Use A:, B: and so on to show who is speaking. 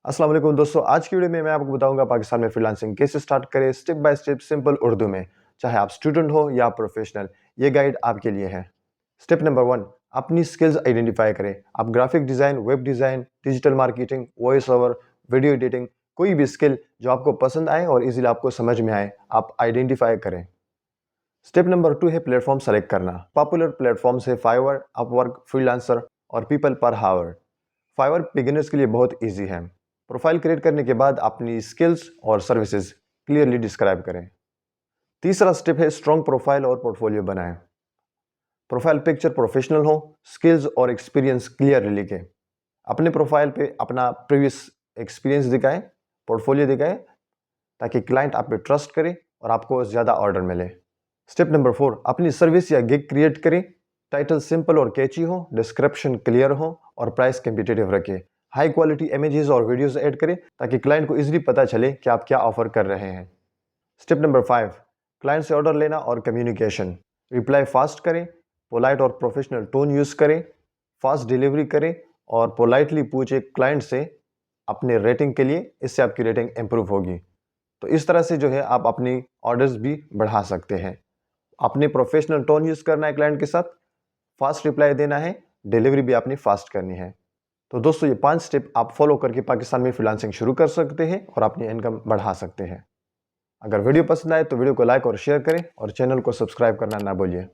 A: अस्सलाम वालेकुम दोस्तों, आज की वीडियो में मैं आपको बताऊंगा पाकिस्तान में फ्रीलांसिंग कैसे स्टार्ट करें step by step simple Urdu में। चाहे आप स्टूडेंट हो या प्रोफेशनल, ये गाइड आपके लिए है। स्टेप नंबर 1, अपनी स्किल्स आइडेंटिफाई करें। आप graphic design, web design, digital marketing, voice over, video editing, कोई भी स्किल जो आपको पसंद आए और इजीली आपको समझ में आए, आप आइडेंटिफाई करें। स्टेप नंबर 2 है प्लेटफॉर्म सेलेक्ट करना। पॉपुलर प्लेटफॉर्म्स है फाइवर, अपवर्क, फ्रीलांसर और पीपल पर हावर। फाइवर बिगिनर्स के लिए बहुत ईजी है। प्रोफाइल क्रिएट करने के बाद अपनी स्किल्स और सर्विसेज क्लियरली डिस्क्राइब करें। तीसरा स्टेप है स्ट्रॉन्ग प्रोफाइल और पोर्टफोलियो बनाएं। प्रोफाइल पिक्चर प्रोफेशनल हो, स्किल्स और एक्सपीरियंस क्लियरली लिखें। अपने प्रोफाइल पे अपना प्रीवियस एक्सपीरियंस दिखाएं, पोर्टफोलियो दिखाएं, ताकि क्लाइंट आप पे ट्रस्ट करे और आपको ज़्यादा ऑर्डर मिले। स्टेप नंबर 4, अपनी सर्विस या गिग क्रिएट करें। टाइटल सिंपल और कैची हो, डिस्क्रिप्शन क्लियर हो और प्राइस कम्पिटिटिव रखें। हाई क्वालिटी इमेजेस और वीडियोस ऐड करें ताकि क्लाइंट को इजीली पता चले कि आप क्या ऑफर कर रहे हैं। स्टेप नंबर 5, क्लाइंट से ऑर्डर लेना और कम्युनिकेशन। रिप्लाई फास्ट करें, पोलाइट और प्रोफेशनल टोन यूज़ करें, फास्ट डिलीवरी करें और पोलाइटली पूछे क्लाइंट से अपने रेटिंग के लिए। इससे आपकी रेटिंग इंप्रूव होगी। तो इस तरह से जो है आप अपनी ऑर्डर्स भी बढ़ा सकते हैं। अपने प्रोफेशनल टोन यूज़ करना है क्लाइंट के साथ, फास्ट रिप्लाई देना है, डिलीवरी भी अपनी फास्ट करनी है। तो दोस्तों, ये 5 स्टेप आप फॉलो करके पाकिस्तान में फ्रीलांसिंग शुरू कर सकते हैं और अपनी इनकम बढ़ा सकते हैं। अगर वीडियो पसंद आए तो वीडियो को लाइक और शेयर करें और चैनल को सब्सक्राइब करना ना भूलिए।